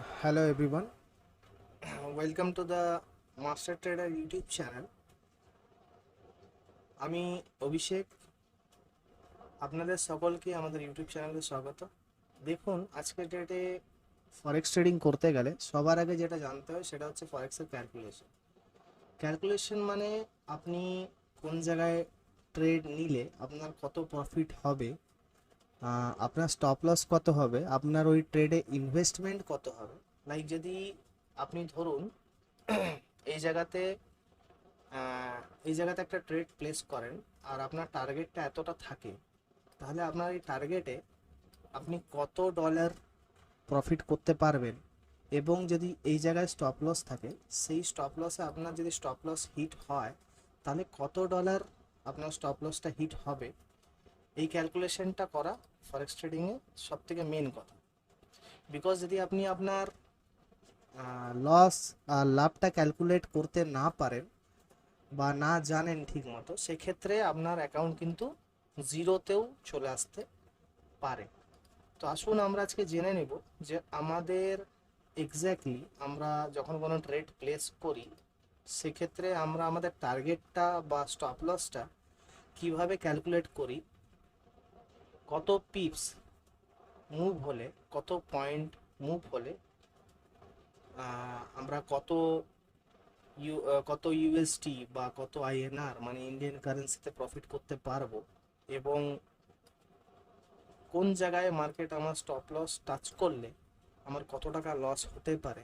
Hello everyone, welcome to the Master Trader YouTube channel. আমি অভিষেক, আপনাদের সকলকে আমাদের ইউটিউব চ্যানেলে স্বাগত। দেখুন, আজকের ডেটে ফরেক্স ট্রেডিং করতে গেলে সবার আগে যেটা জানতে হয় সেটা হচ্ছে ফরেক্সের ক্যালকুলেশন। ক্যালকুলেশন মানে আপনি কোন জায়গায় ট্রেড নিলে আপনার কত প্রফিট হবে, আপনার স্টপ লস কত হবে, আপনার ওই ট্রেডে ইনভেস্টমেন্ট কত হবে। লাইক যদি আপনি ধরুন এই জায়গাতে আহ, এই জায়গাতে একটা ট্রেড প্লেস করেন আর আপনার টার্গেটটা এতটা থাকে, তাহলে আপনার এই টার্গেটে আপনি কত ডলার প্রফিট করতে পারবেন। এবং যদি এই জায়গায় স্টপ লস থাকে, সেই স্টপ লসে আপনার যদি স্টপ লস হিট হয়, তাহলে কত ডলার আপনার স্টপ লসটা হিট হবে। এই ক্যালকুলেশনটা করা ফরেক্স ট্রেডিংয়ে সব থেকে মেন কথা। বিকজ যদি আপনি আপনার লস আর লাভটা ক্যালকুলেট করতে না পারেন বা না জানেন ঠিক মতো, সেক্ষেত্রে আপনার অ্যাকাউন্ট কিন্তু জিরোতেও চলে আসতে পারে। তো আসুন আমরা আজকে জেনে নেব যে আমাদের এক্স্যাক্টলি আমরা যখন কোনো ট্রেড প্লেস করি, সেক্ষেত্রে আমরা আমাদের টার্গেটটা বা স্টপ লসটা কীভাবে ক্যালকুলেট করি, কত পিপস মুভ হলে, কত পয়েন্ট মুভ হলে আমরা কত ইউএসটি বা কত আইএনআর মানে ইন্ডিয়ান কারেন্সিতে প্রফিট করতে পারবো, এবং কোন জায়গায় মার্কেট আমার স্টপ লস টাচ করলে আমার কত টাকা লস হতে পারে,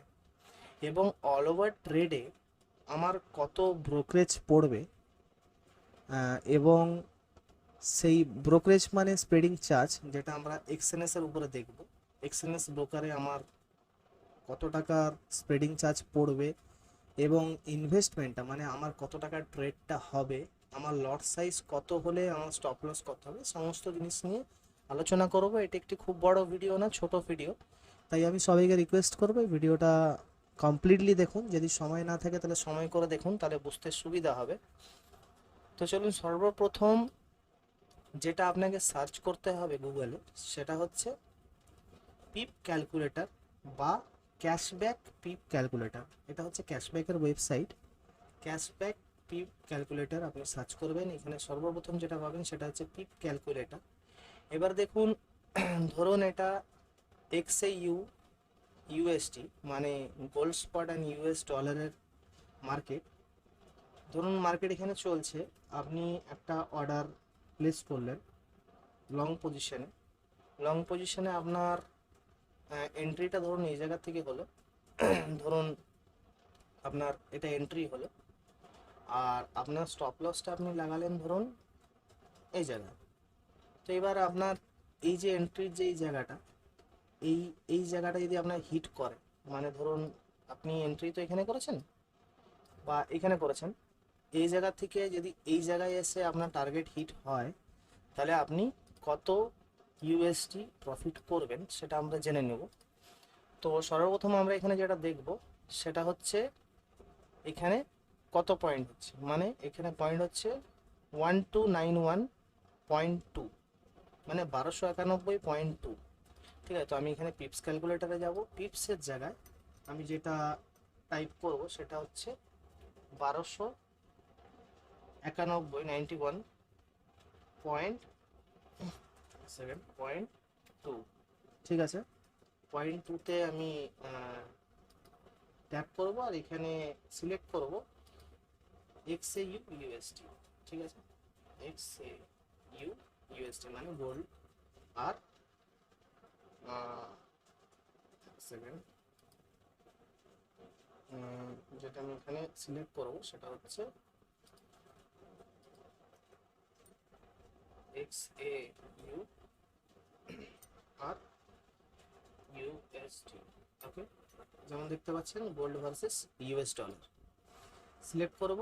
এবং অল ওভার ট্রেডে আমার কত ব্রোকারেজ পড়বে, এবং সেই ব্রোকারেজ মানে স্প্রেডিং চার্জ, যেটা আমরা এক্সএনএস এর উপরে দেখব। এক্সএনএস ব্রোকারে আমার কত টাকার স্প্রেডিং চার্জ পড়বে, এবং ইনভেস্টমেন্টটা মানে আমার কত টাকার ট্রেডটা হবে, আমার লট সাইজ কত হলে আমার স্টপ লস কত হবে, সমস্ত জিনিস নিয়ে আলোচনা করব। এটি একটি খুব বড় ভিডিও না, ছোট ভিডিও। তাই আমি সবাইকে রিকোয়েস্ট করবো ভিডিওটা কমপ্লিটলি দেখুন। যদি সময় না থাকে তাহলে সময় করে দেখুন, তাহলে বুঝতে সুবিধা হবে। তো চলুন, সর্বপ্রথম যেটা আপনাকে সার্চ করতে হবে গুগলে, সেটা হচ্ছে পিপ ক্যালকুলেটর বা ক্যাশব্যাক পিপ ক্যালকুলেটর। এটা হচ্ছে ক্যাশব্যাকের ওয়েবসাইট। ক্যাশব্যাক পিপ ক্যালকুলেটর আপনি সার্চ করবেন, এখানে সর্বপ্রথম যেটা পাবেন সেটা হচ্ছে পিপ ক্যালকুলেটর। এবার দেখুন, ধরুন এটা এক্সএইউ ইউএসটি মানে গোল্ড স্পট অ্যান্ড ইউএস ডলারের মার্কেট। ধরুন মার্কেট এখানে চলছে, আপনি একটা অর্ডার প্লেস করলেন লং পজিশনে। লং পজিশনে আপনার এন্ট্রিটা ধরুন এই জায়গা থেকে হলো, ধরুন আপনার এটা এন্ট্রি হলো, আর আপনার স্টপ লসটা আপনি লাগালেন ধরুন এই জায়গায়। তো এবার আপনার এই যে এন্ট্রির যে এই জায়গাটা, এই এই জায়গাটা যদি আপনার হিট করে, মানে ধরুন আপনি এন্ট্রি তো এখানে করেছেন বা এখানে করেছেন, এই জায়গা থেকে যদি এই জায়গায় এসে আপনার টার্গেট হিট হয়, তাহলে আপনি কত ইউএসটি প্রফিট করবেন সেটা আমরা জেনে নেব। তো সর্বপ্রথম আমরা এখানে যেটা দেখব সেটা হচ্ছে এখানে কত পয়েন্ট হচ্ছে, মানে এখানে পয়েন্ট হচ্ছে 1291.2, মানে 1291.2। ঠিক আছে, তো আমি এখানে পিপস ক্যালকুলেটারে যাব। পিপসের জায়গায় আমি যেটা টাইপ করব সেটা হচ্ছে 1291.7.2। ঠিক আছে, পয়েন্ট টুতে আমি ট্যাপ করব আর এখানে সিলেক্ট করব এক্সএইউ ইউএসটি। ঠিক আছে, এক্সএইউ ইউএসটি মানে গোল্ড। আর সেকেন্ড, যেটা আমি এখানে সিলেক্ট করব সেটা হচ্ছে এক্সএইউ আর ইউএসটি। ওকে, যেমন দেখতে পাচ্ছেন gold versus US dollar select করব।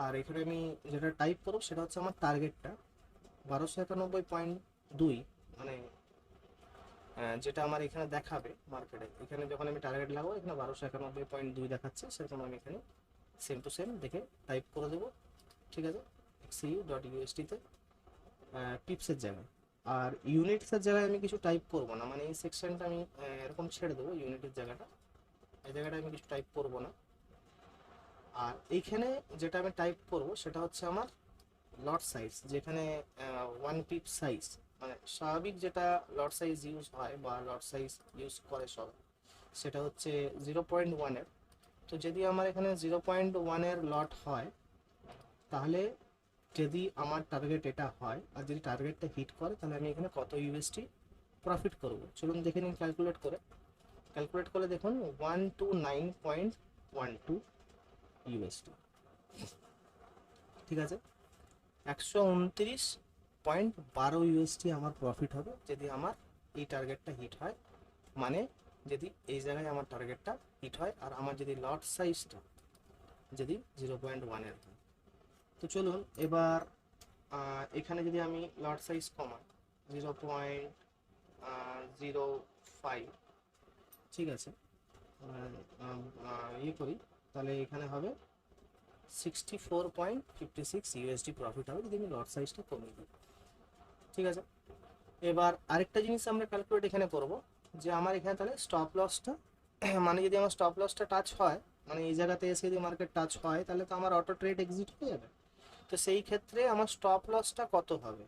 আর এখানে আমি যেটা টাইপ করব সেটা হচ্ছে আমার টার্গেটটা 1291.2, মানে যেটা আমার এখানে দেখাবে মার্কেটে। এখানে যখন আমি টার্গেট লাগাবো এখানে 1291.2 দেখাচ্ছে, সেরকম আমি এখানে সেম টু সেম দেখে টাইপ করে দেবো। ঠিক আছে, এক্সইউ ডট ইউএসটিতে পিপসের জায়গায়। আর ইউনিটসের জায়গায় আমি কিছু টাইপ করব না, মানে এই সেকশনটা আমি এরকম ছেড়ে দেবো, ইউনিটের জায়গাটা, এই জায়গাটা আমি কিছু টাইপ করব না। আর এইখানে যেটা আমি টাইপ করব সেটা হচ্ছে আমার লট সাইজ, যেখানে 1 পিপ সাইজ, মানে স্বাভাবিক যেটা লট সাইজ ইউজ হয় বা লট সাইজ ইউজ করে সব, সেটা হচ্ছে 0.1-এর। তো যদি আমার এখানে 0.1-এর লট হয়, তাহলে যদি আমার টার্গেট এটা হয় আর যদি টার্গেটটা হিট করে, তাহলে আমি এখানে কত ইউএসটি প্রফিট করব। চলুন দেখে নিন ক্যালকুলেট করে। ক্যালকুলেট করে দেখুন 129.12 ইউএসটি, ঠিক আছে। 129.12 ইউএসটি আমার প্রফিট হবে যদি আমার এই টার্গেটটা হিট হয়, মানে যদি এই জায়গায় আমার টার্গেটটা হিট হয় আর আমার যদি লট সাইজটা যদি 0.1-এর হয়। তো চলুন এবার এখানে যদি আমি লট সাইজ কমাই 0.05, ঠিক আছে, ইয়ে করি, তাহলে এখানে হবে 64.56 ইউএসডি প্রফিট হবে যদি আমি লট সাইজটা কমিয়ে দিই, ঠিক আছে। এবার আরেকটা জিনিস আমরা ক্যালকুলেট এখানে করব, যে আমার এখানে তাহলে স্টপ লসটা, মানে যদি আমার স্টপ লসটা টাচ হয়, মানে এই জায়গাতে এসে যদি মার্কেট টাচ হয়, তাহলে তো আমার অটো ট্রেড এক্সিট হয়ে যাবে। তো সেই ক্ষেত্রে আমার স্টপ লসটা কত হবে,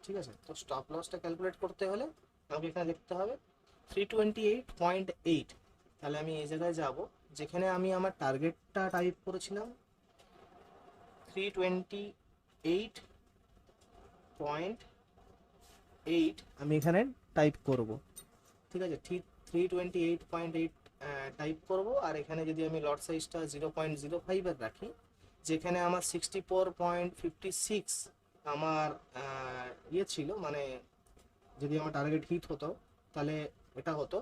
ঠিক আছে। তো স্টপ লসটা ক্যালকুলেট করতে হলে আমাকে এখানে দেখতে হবে 328.8। তাহলে আমি এই জায়গায় যাব, যেখানে আমি আমার টার্গেটটা টাইপ করেছিলাম 328.8, আমি এখানে টাইপ করব, ঠিক আছে। ঠিক 328.8 টাইপ করব। আর এখানে যদি আমি লট সাইজটা 0.05-এর রাখি, যেখানে আমার 64.56 আমার ইয়ে ছিল, মানে যদি আমার টার্গেট হিট হতো তাহলে এটা হতো,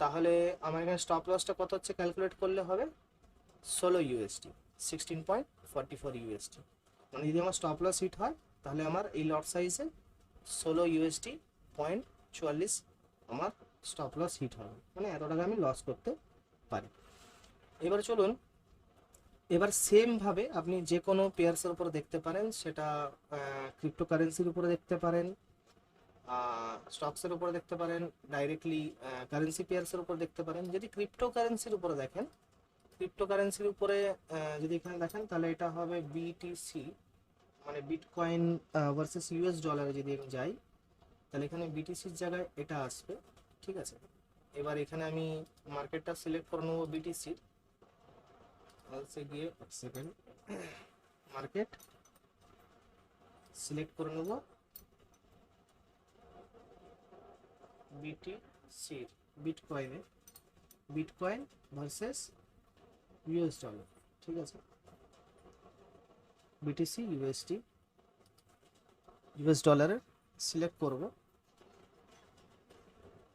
তাহলে আমার এখানে স্টপ লসটা কত হচ্ছে ক্যালকুলেট করলে হবে 16 ইউএসটি, 16.44 ইউএসটি। মানে যদি আমার স্টপ লস হিট হয়, তাহলে আমার এই লট সাইজে 16 ইউএসটি 0.44 আমার স্টপ লস হিট হবে, মানে এত টাকা আমি লস করতে পারি। এবার চলুন, এবার সেম ভাবে আপনি যে কোনো পেয়ারসের উপর দেখতে পারেন, সেটা ক্রিপ্টোকারেন্সির উপরে দেখতে পারেন, স্টকসের উপরে দেখতে পারেন, ডাইরেক্টলি কারেন্সি পেয়ারসের উপর দেখতে পারেন। যদি ক্রিপ্টোকারেন্সির উপরে দেখেন, ক্রিপ্টোকারেন্সির উপরে যদি এখানে দেখেন, তাহলে এটা হবে বিটিসি, মানে বিটকয়েন ভার্সেস ইউএস ডলারে যদি আমি যাই, তাহলে এখানে বিটিসির জায়গায় এটা আসবে, ঠিক আছে। এবার এখানে আমি মার্কেটটা সিলেক্ট করে নেবো বিটিসির, গিয়ে এক সেকেন্ড, মার্কেট সিলেক্ট করে নেবো বিটিসির, বিটকয়েনে, বিটকয়েন ভার্সেস ইউএস ডলার, ঠিক আছে। বিটিসি ইউএসডি, ইউএস ডলারে সিলেক্ট করব।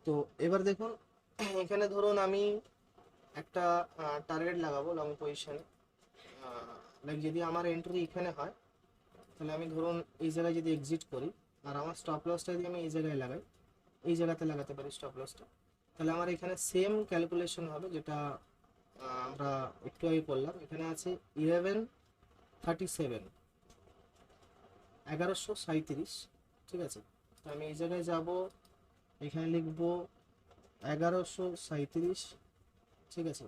তো এবার দেখুন, এখানে ধরুন আমি একটা টার্গেট লাগাবো লং পজিশনে, লাইক যদি আমার এন্ট্রি এখানে হয়, তাহলে আমি ধরুন এই জায়গায় যদি এক্সিট করি, আর আমার স্টপ লসটা যদি আমি এই জায়গায় লাগাই, এই জায়গাতে লাগাতে পারি স্টপ লসটা, তাহলে আমার এখানে সেম ক্যালকুলেশন হবে, যেটা আমরা একটু আগে করলাম। এখানে আছে 1137, 1137, ঠিক আছে। তো আমি এই জায়গায় যাব, এখানে লিখব 1137, ঠিক আছে।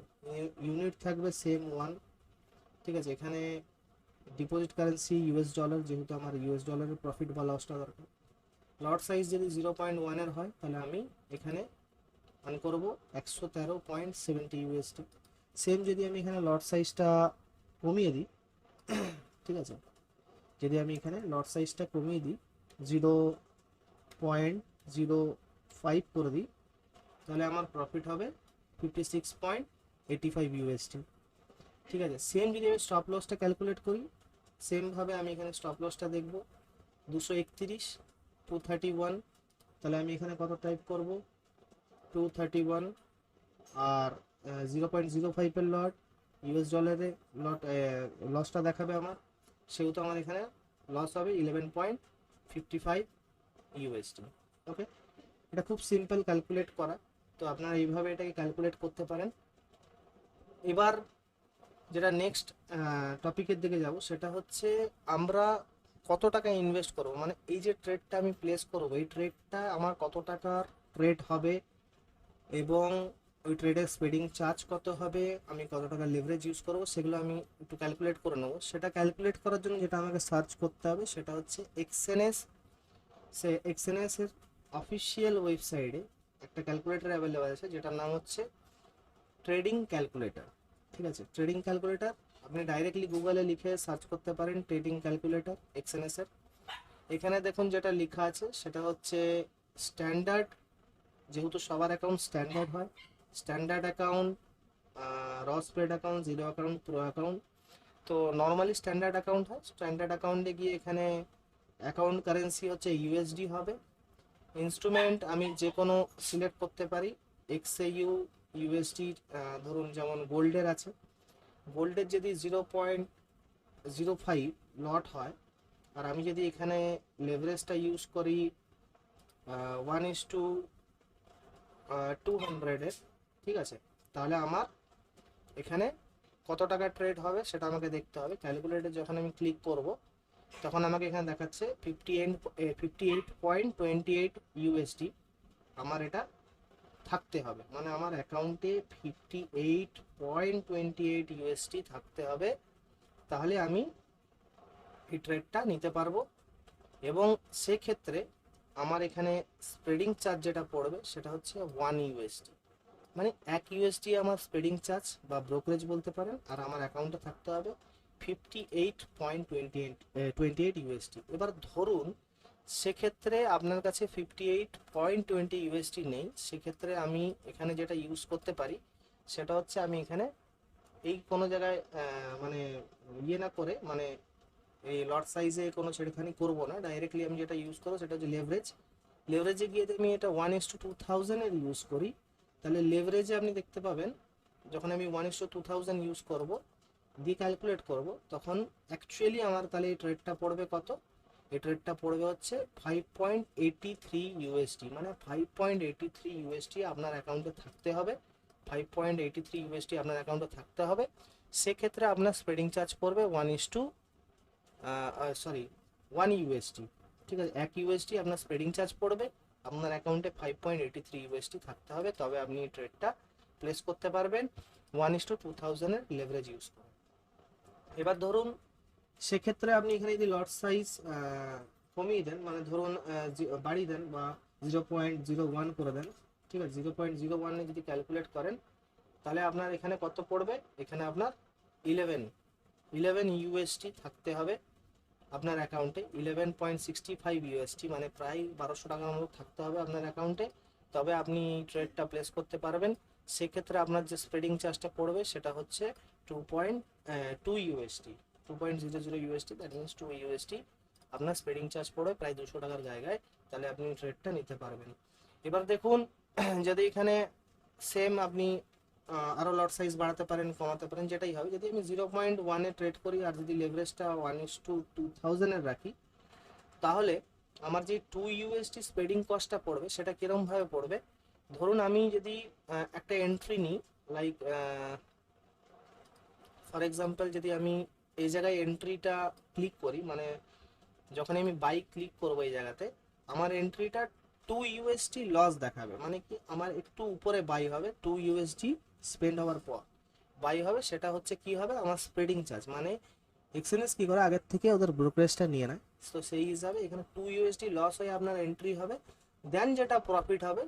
ইউনিট থাকবে সেম 1, ঠিক আছে। এখানে ডিপোজিট কারেন্সি ইউএস ডলার, যেহেতু আমার ইউএস ডলারের প্রফিট বা লসটা দরকার। লট সাইজ যদি 0.1-এর হয়, তাহলে আমি এখানে অন করব 113.70 ইউএসটি। সেম যদি আমি এখানে লট সাইজটা কমিয়ে দিই, ঠিক আছে, যদি আমি এখানে লট সাইজটা কমিয়ে দিই 0.05 করে দিই, তাহলে আমার প্রফিট হবে 56.85 ইউএসটি, ঠিক আছে। সেম যদি আমি স্টপ লসটা ক্যালকুলেট করি, সেমভাবে আমি এখানে স্টপ লসটা দেখব 231, 231, তাহলে আমি এখানে কত টাইপ করব 231, আর 0.05-এর লট, ইউএস ডলারে লট লসটা দেখাবে আমার, সেহেতু আমার এখানে লস হবে 11.55 ইউএসডি, ওকে। এটা খুব সিম্পল ক্যালকুলেট করা, তো আপনারা এইভাবে এটাকে ক্যালকুলেট করতে পারেন। এবার যেটা নেক্সট টপিকের দিকে যাব, সেটা হচ্ছে আমরা কত টাকা ইনভেস্ট করব, মানে এই যে ট্রেডটা আমি প্লেস করব এই ট্রেডটা আমার কত টাকার ট্রেড হবে, এবং ওই ট্রেডের স্পেডিং চার্জ কত হবে, আমি কত টাকা লিভারেজ ইউজ করব, সেগুলো আমি একটু ক্যালকুলেট করে নেবো। সেটা ক্যালকুলেট করার জন্য যেটা আমাকে সার্চ করতে হবে সেটা হচ্ছে এক্সএনএস। সে এক্সএনএস এর অফিসিয়াল ওয়েবসাইটে একটা ক্যালকুলেটর অ্যাভেলেবেল আছে যেটার নাম হচ্ছে ট্রেডিং ক্যালকুলেটর। ঠিক আছে, ট্রেডিং ক্যালকুলেটর আপনি ডাইরেক্টলি গুগলে লিখে সার্চ করতে পারেন ট্রেডিং ক্যালকুলেটর এক্সএনএস এর। এখানে দেখুন যেটা লেখা আছে সেটা হচ্ছে স্ট্যান্ডার্ড, যেহেতু সবার অ্যাকাউন্ট স্ট্যান্ডার্ড হয়, স্ট্যান্ডার্ড অ্যাকাউন্ট, র spread account, zero account, pro account. তো নর্মালি স্ট্যান্ডার্ড অ্যাকাউন্ট হয়, স্ট্যান্ডার্ড অ্যাকাউন্টে গিয়ে এখানে অ্যাকাউন্ট কারেন্সি হচ্ছে ইউএসডি হবে। ইনস্ট্রুমেন্ট আমি যে কোনো সিলেক্ট করতে পারি, এক্সএইউ, ইউএসডি, ধরুন যেমন গোল্ডের আছে, গোল্ডের যদি 0.05 লট হয়, আর আমি যদি এখানে লেভারেজটা ইউজ করি 1:200-এর, ঠিক আছে, তাহলে আমার এখানে কত টাকা ট্রেড হবে সেটা আমাকে দেখতে হবে। ক্যালকুলেটর যখন আমি ক্লিক করব তখন আমাকে এখানে দেখাচ্ছে 58.28 ইউএসডি আমার এটা থাকতে হবে, মানে আমার অ্যাকাউন্টে 58.28 ইউএসডি থাকতে হবে, তাহলে আমি এই ট্রেডটা নিতে পারবো। এবং সেক্ষেত্রে আমার এখানে স্প্রেডিং চার্জ যেটা পড়বে সেটা হচ্ছে 1 ইউএসডি, মানে 1 ইউএসডি আমার স্প্রেডিং চার্জ বা ব্রোকারেজ বলতে পারেন, আর আমার অ্যাকাউন্টে থাকতে হবে 58.28 ইউএসডি। এবার ধরুন সেক্ষেত্রে আপনার কাছে 58.20 ইউএসডি নেই, সেক্ষেত্রে আমি এখানে যেটা ইউজ করতে পারি সেটা হচ্ছে আমি এখানে এই কোনো জায়গায় মানে ইয়ে না করে, মানে এই লট সাইজে কোনো ছেড়েখানি করবো না, ডাইরেক্টলি আমি যেটা ইউজ করবো সেটা হচ্ছে লেভারেজ। লেভারেজে গিয়ে আমি এটা 1:2000 ইউজ করি, তাহলে লেভারেজে আপনি দেখতে পাবেন যখন আমি 1:2000 ইউজ করব দিয়ে ক্যালকুলেট করব তখন অ্যাকচুয়ালি আমার তাহলে এই ট্রেডটা পড়বে কত, এই ট্রেডটা পড়বে হচ্ছে 5.83 ইউএসডি, মানে 5.83 ইউএসডি আপনার অ্যাকাউন্টে থাকতে হবে, 5.83 ইউএসডি আপনার অ্যাকাউন্টে থাকতে হবে। সেক্ষেত্রে আপনার স্প্রেডিং চার্জ পড়বে 1 ইউএসডি। ঠিক আছে, 1 ইউএসডি আপনার স্প্রেডিং চার্জ পড়বে, আপনার অ্যাকাউন্টে 5.83 ইউএসডি থাকতে হবে, তবে আপনি এই ট্রেডটা প্লেস করতে পারবেন 1:2000-এর লেভারেজ ইউজ করে। এবার ধরুন সেক্ষেত্রে আপনি এখানে যদি লট সাইজ কমিয়ে দেন, মানে ধরুন বাড়িয়ে দেন বা 0.01 করে দেন, ঠিক আছে, 0.01-এ যদি ক্যালকুলেট করেন তাহলে আপনার এখানে কত পড়বে, এখানে আপনার 11 ইউএসডি থাকতে হবে আপনার অ্যাকাউন্টে, 11.65 ইউএসডি, মানে প্রায় 1200 টাকার মতো থাকতে হবে আপনার অ্যাকাউন্টে, তবে আপনি ট্রেডটা প্লেস করতে পারবেন। সেক্ষেত্রে আপনার যে স্প্রেডিং চার্জটা পড়বে সেটা হচ্ছে 2.2 USD, 2.00 USD, that means 2 USD আপনার স্প্রেডিং চার্জ পড়বে প্রায় 200 টাকার জায়গায়, তাহলে আপনি ট্রেডটা নিতে পারবেন। এবার দেখুন যদি এখানে সেম আপনি আরও লট সাইজ বাড়াতে পারেন, কমাতে পারেন, যেটাই হবে, যদি আমি 0.1-এ ট্রেড করি আর যদি লেভারেজটা 1:2000-এর রাখি, তাহলে আমার যে 2 ইউএসডি স্প্রেডিং কস্টটা পড়বে সেটা কীরকমভাবে পড়বে, ধরুন আমি যদি একটা এন্ট্রি নিই, লাইক ফর এক্সাম্পল যদি আমি এই জায়গায় এন্ট্রিটা ক্লিক করি, মানে যখন আমি বাই ক্লিক করবো এই জায়গাতে আমার এন্ট্রিটা 2 ইউএসডি লস দেখাবে, মানে কি আমার একটু উপরে বাই হবে, 2 ইউএসডি স্পেন্ড হওয়ার পর বাই হবে, সেটা হচ্ছে কি হবে আমার স্প্রেডিং চার্জ, মানে এক্সচেঞ্জ কি করে আগের থেকে ওদের ব্রোকারেজটা নিয়ে নেয়, তো সেই হিসাবে এখানে 2 ইউএসডি লস হয়ে আপনার এন্ট্রি হবে, দেন যেটা প্রফিট হবে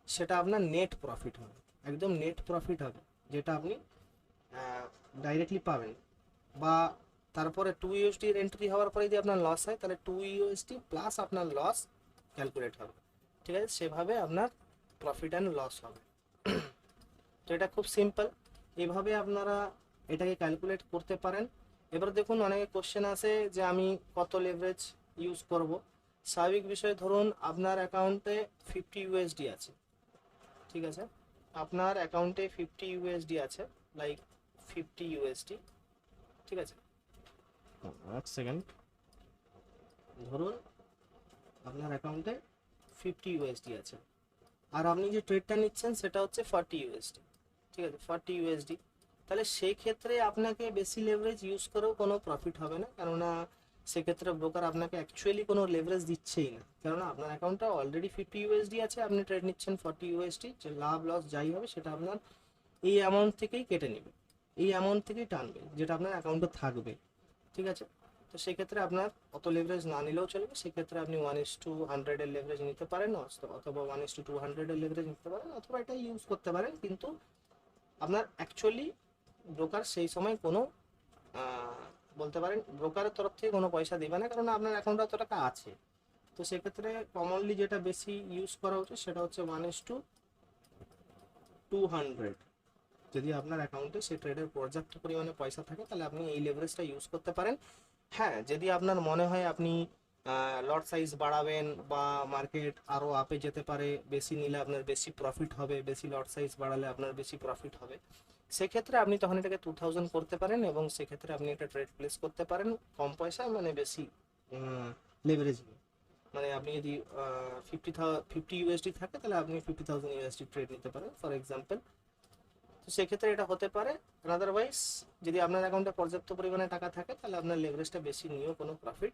সেটা আপনার নেট প্রফিট হবে, একদম নেট প্রফিট হবে, যেটা আপনি ডাইরেক্টলি পাবেন। বা তারপরে 2 ইউএসডির এন্ট্রি হওয়ার পরে যদি আপনার লস হয় তাহলে 2 ইউএসডি প্লাস আপনার লস ক্যালকুলেট হবে, ঠিক আছে, সেভাবে আপনার প্রফিট অ্যান্ড লস হবে। তো এটা খুব সিম্পল, এভাবে আপনারা এটাকে ক্যালকুলেট করতে পারেন। এবার দেখুন অনেকে কোশ্চেন আসে যে আমি কত লেভারেজ ইউজ করব। স্বাভাবিক বিষয়, ধরুন আপনার অ্যাকাউন্টে 50 ইউএসডি আছে, ঠিক আছে, আপনার অ্যাকাউন্টে 50 ইউএসডি আছে, লাইক 50 ইউএসডি, ঠিক আছে, এক সেকেন্ড, ধরুন আপনার অ্যাকাউন্টে 50 ইউএসডি আছে, আর আপনি যে ট্রেডটা নিচ্ছেন সেটা হচ্ছে 40 ইউএসডি, ঠিক আছে, 40 ইউএসডি, তাহলে সেই ক্ষেত্রে আপনাকে বেশি লেভারেজ ইউজ করেও কোনো প্রফিট হবে না, কেননা সেক্ষেত্রে ব্রোকার আপনাকে অ্যাকচুয়ালি কোনো লেভারেজ দিচ্ছেই না, কেননা আপনার অ্যাকাউন্টটা অলরেডি 50 USD আছে, আপনি ট্রেড নিচ্ছেন 40 USD, যে লাভ লস যাই হবে সেটা আপনার এই অ্যামাউন্ট থেকেই কেটে নেবে, এই অ্যামাউন্ট থেকেই টানবে যেটা আপনার অ্যাকাউন্টে থাকবে। ঠিক আছে, তো সেক্ষেত্রে আপনার অত লেভারেজ না নিলেও চলবে, সেক্ষেত্রে আপনি 1:100 এর লেভারেজ নিতে পারেন, অথবা 1:200 এর লেভারেজ নিতে পারেন, অথবা এটা ইউজ করতে পারেন। কিন্তু আপনার অ্যাকচুয়ালি ব্রোকার সেই সময় কোনো বলতে পারেন ব্রোকারের তরফ থেকে কোনো পয়সা দিবে না, কারণ আপনার অ্যাকাউন্টে অত টাকা আছে। তো সেক্ষেত্রে কমনলি যেটা বেশি ইউজ করা উচিত সেটা হচ্ছে 1:200। যদি আপনার অ্যাকাউন্টে সেই ট্রেডের পর্যাপ্ত পরিমাণে পয়সা থাকে তাহলে আপনি এই লেভারেজটা ইউজ করতে পারেন। হ্যাঁ, যদি আপনার মনে হয় আপনি লট সাইজ বাড়াবেন বা মার্কেট আরও আপে যেতে পারে, বেশি নিলে আপনার বেশি প্রফিট হবে, বেশি লট সাইজ বাড়ালে আপনার বেশি প্রফিট হবে, সেক্ষেত্রে আপনি তখন এটাকে 2000 করতে পারেন এবং সেক্ষেত্রে আপনি একটা ট্রেড প্লেস করতে পারেন কম পয়সা, মানে বেশি লেভারেজ নিয়ে। মানে আপনি যদি 50 USD থাকে তাহলে আপনি 50,000 USD ট্রেড নিতে পারেন ফর এক্সাম্পল। তো সেক্ষেত্রে এটা হতে পারে। আদারওয়াইজ যদি আপনার অ্যাকাউন্টে পর্যাপ্ত পরিমাণে টাকা থাকে তাহলে আপনার লেভারেজটা বেশি নিয়েও কোনো প্রফিট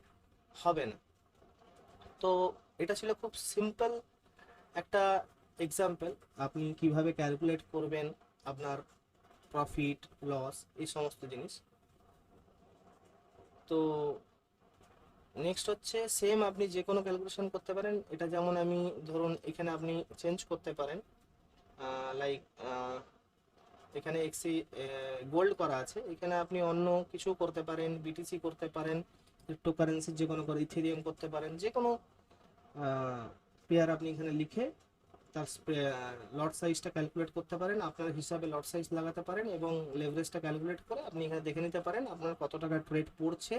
হবে না। তো এটা ছিল খুব সিম্পল একটা এক্সাম্পল, আপনি কিভাবে ক্যালকুলেট করবেন আপনার প্রফিট লস এই সমস্ত জিনিস। তো নেক্সট হচ্ছে সেম আপনি যে কোনো ক্যালকুলেশন করতে পারেন, এটা যেমন আমি ধরুন এখানে আপনি চেঞ্জ করতে পারেন, লাইক এখানে এক্সি গোল্ড করা আছে, এখানে আপনি অন্য কিছু করতে পারেন, বিটিসি করতে পারেন, ক্রিপ্টোকারেন্সি যে কোনো করে ইথেরিয়াম করতে পারেন, যে কোনো পেয়ার আপনি এখানে লিখে তার লট সাইজটা ক্যালকুলেট করতে পারেন, আপনার হিসাবে লট সাইজ লাগাতে পারেন এবং লেভারেজটা ক্যালকুলেট করে আপনি এখানে দেখে নিতে পারেন আপনার কত টাকা ট্রেড পড়ছে।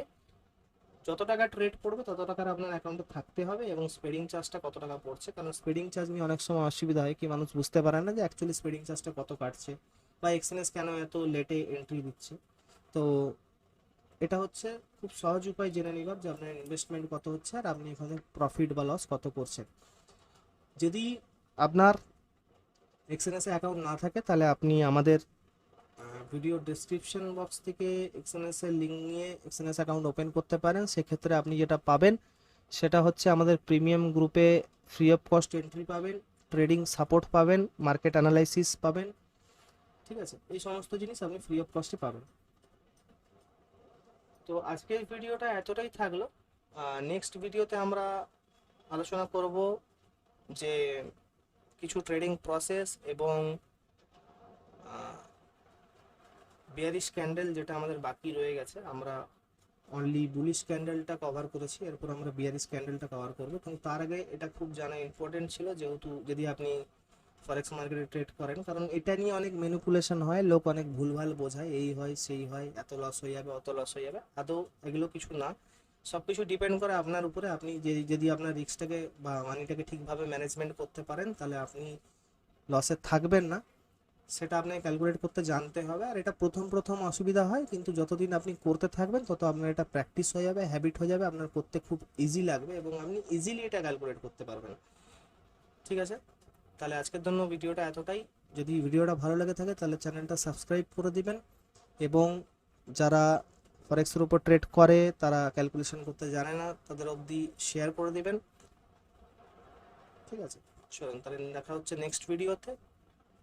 যত টাকা ট্রেড পড়বে তত টাকার আপনার অ্যাকাউন্টে থাকতে হবে, এবং স্পেডিং চার্জটা কত টাকা পড়ছে, কারণ স্পেডিং চার্জ নিয়ে অনেক সময় অসুবিধা হয় কি মানুষ বুঝতে পারে না যে অ্যাকচুয়ালি স্পেডিং চার্জটা কত কাটছে বা এক্সচেঞ্জ কেন এত লেটে এন্ট্রি দিচ্ছে। তো এটা হচ্ছে খুব সহজ উপায় জেনে নিবার যে আপনার ইনভেস্টমেন্ট কত হচ্ছে আর আপনি এখানে প্রফিট বা লস কত করছেন। যদি আপনার এক্সএনএস অ্যাকাউন্ট না থাকে তাহলে আপনি আমাদের ভিডিও ডেসক্রিপশন বক্স থেকে এক্সএনএস এর লিঙ্ক নিয়ে এক্সএনএস অ্যাকাউন্ট ওপেন করতে পারেন। সেক্ষেত্রে আপনি যেটা পাবেন সেটা হচ্ছে আমাদের প্রিমিয়াম গ্রুপে ফ্রি অফ কস্ট এন্ট্রি পাবেন, ট্রেডিং সাপোর্ট পাবেন, মার্কেট অ্যানালাইসিস পাবেন। ঠিক আছে, এই সমস্ত জিনিস আপনি ফ্রি অফ কস্টে পাবেন। তো আজকের ভিডিওটা এতটাই থাকলো। নেক্সট ভিডিওতে আমরা আলোচনা করব যে কিছু ট্রেডিং প্রসেস এবং বিয়ারিশ ক্যান্ডেল যেটা আমাদের বাকি রয়ে গেছে। আমরা অনলি বুলিশ ক্যান্ডেলটা কভার করেছি, এরপর আমরা বিয়ারিশ ক্যান্ডেলটা কভার করবো, কিন্তু তার আগে এটা খুব জানা ইম্পর্টেন্ট ছিল, যেহেতু যদি আপনি ফরেক্স মার্কেটে ট্রেড করেন, কারণ এটা নিয়ে অনেক ম্যানিপুলেশন হয়, লোক অনেক ভুলভাল বোঝায়, এই হয় সেই হয়, এত লস হয়ে যাবে অত লস হয়ে যাবে, আদৌ এগুলো কিছু না। সব কিছু ডিপেন্ড করে আপনার উপরে, আপনি যদি আপনার রিস্কটাকে বা মানিটাকে ঠিকভাবে ম্যানেজমেন্ট করতে পারেন তাহলে আপনি লসে থাকবেন না। সেটা আপনাকে ক্যালকুলেট করতে জানতে হবে, আর এটা প্রথম প্রথম অসুবিধা হয়, কিন্তু যতদিন আপনি করতে থাকবেন তত আপনার এটা প্র্যাকটিস হয়ে যাবে, হ্যাবিট হয়ে যাবে, আপনার করতে খুব ইজি লাগবে এবং আপনি ইজিলি এটা ক্যালকুলেট করতে পারবেন। ঠিক আছে, তাহলে আজকের জন্য ভিডিওটা এতটাই। যদি ভিডিওটা ভালো লেগে থাকে তাহলে চ্যানেলটা সাবস্ক্রাইব করে দিবেন, এবং যারা ফরেক্সের উপর ট্রেড করে তারা ক্যালকুলেশন করতে জানে না তাদের অবধি শেয়ার করে দিবেন। ঠিক আছে, চলুন তাহলে দেখা হচ্ছে নেক্সট ভিডিওতে।